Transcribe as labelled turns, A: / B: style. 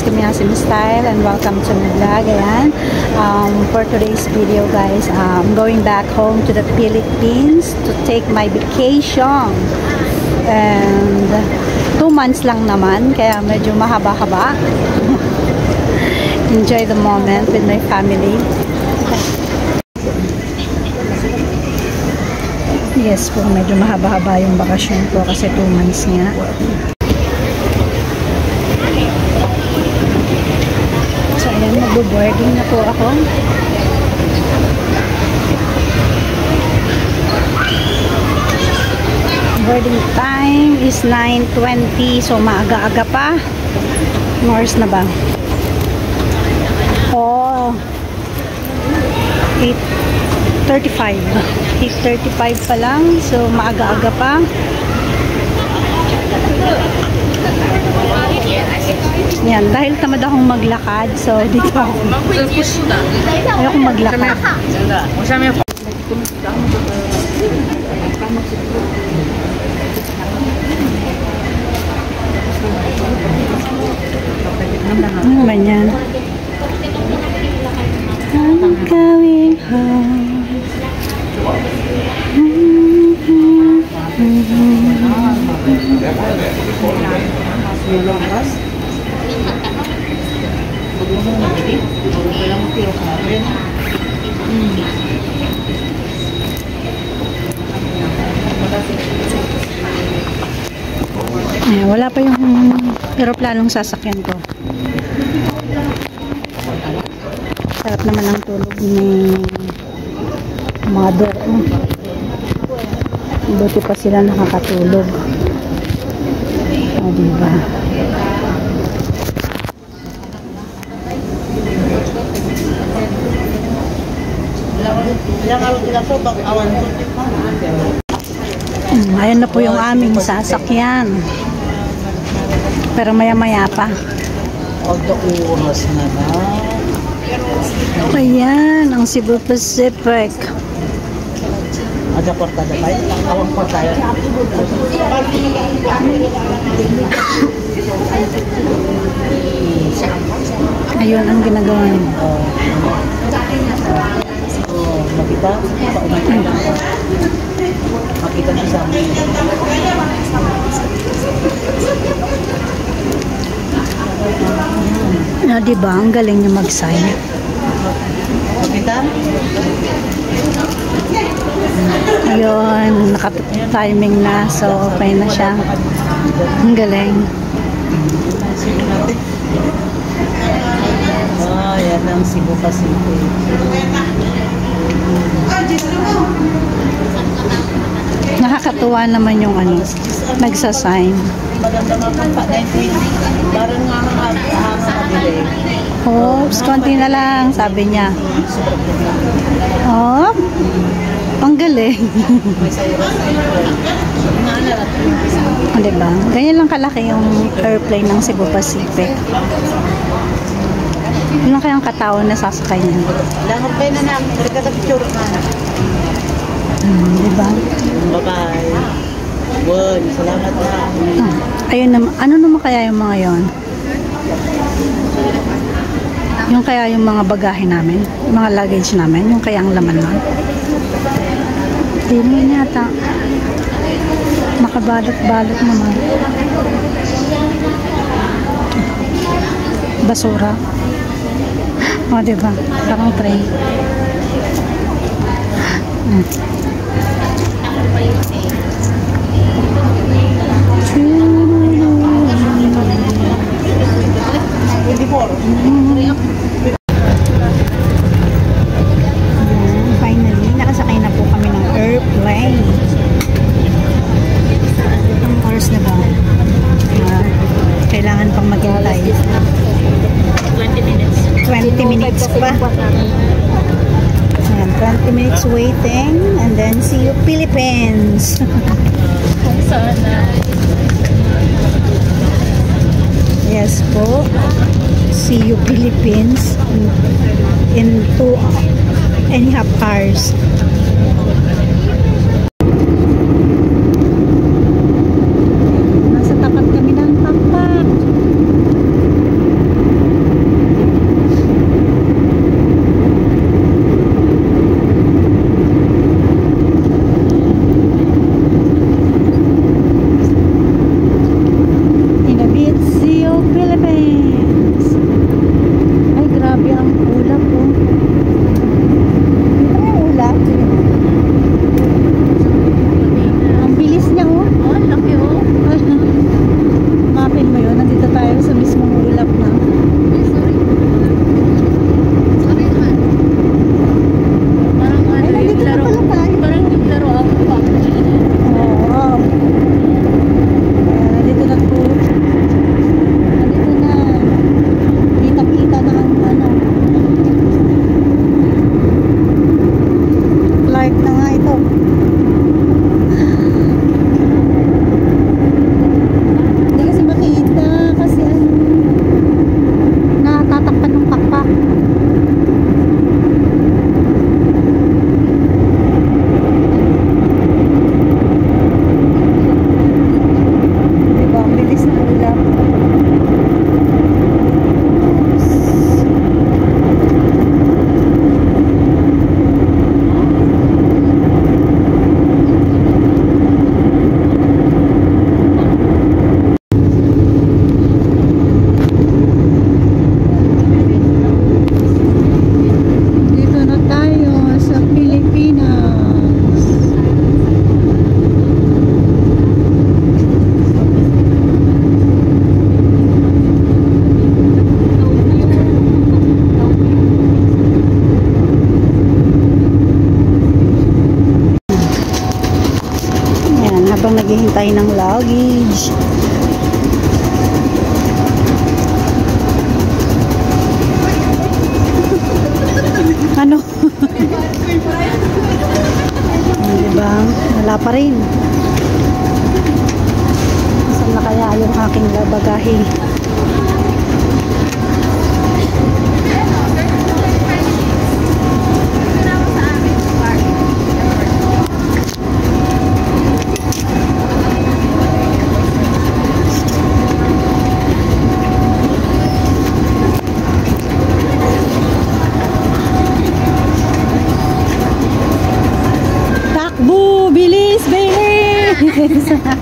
A: kami ng Simstyle and welcome to my vlog. Ayan. For today's video guys, I'm going back home to the Philippines to take my vacation. And 2 months lang naman, kaya medyo mahaba-haba. Enjoy the moment with my family. Yes po, medyo mahaba-haba yung bakasyon ko kasi 2 months nga. So ayan, mag-boarding na po ako. Boarding time is 9:20, so maaga-aga pa. Oras na ba? Oh, 8:35 pa lang, so maaga-aga pa. Yan, dahil tamad akong maglakad, so dito ako. Ayokong maglakad. Ano naman yan? I'm going home. Ay, wala pa yung eroplanong sasakyan ko. Sarap naman ang tulog ni mother. Buti pa sila nakakatulog. O, diba? Ayan na po yung aming sasakyan. Pero maya-maya pa.
B: Oras na na.
A: Ayan, ang Cebu Pacific.
B: Ada portada tayo. Awang pa tayo.
A: Ayun ang ginagawa niyo.
B: Makita? Makita niyo sa amin.
A: Na, diba? Ang galing niya mag-sign.
B: Makita?
A: Ayun, naka-timing na. So, okay na siya. Ang galing.
B: Yan ang Cebu Pacific.
A: Nakakatuwa naman yung ano, nagsasign.
B: Maganda naman pa, 9:20. Parang nga mabili.
A: Oops, konti na lang, sabi niya. Oh, ang galing. O, diba? Ganyan lang kalaki yung airplane ng Cebu Pacific. Yun lang kayang katawan na sasakay niya.
B: Langan pa na namin. Balik ka picture ka na.
A: Diba?
B: Bye-bye. Bon, salamat na.
A: Ayun naman. Ano naman kaya yung mga yon? Yung kaya yung mga bagahe namin? Yung mga luggage namin? Yung kaya ang laman nun? Hindi naman yata. Makabalot-balot naman. Basura. O, diba? Parang train. Finally, nakasakay na po kami ng airplane. Ang oras na ba? Kailangan pang maghintay. 20 minutes pa. Ayan, 20 minutes waiting and then see you Philippines.
C: Sana.
A: Yes po. See you Philippines in 2.5 hours. Nasa tapat kami ng Pakpak. tayo ng luggage. Ano? Diba? Wala pa rin. Saan na kaya yung aking bagahe? Takbo! Bilis! Bilis!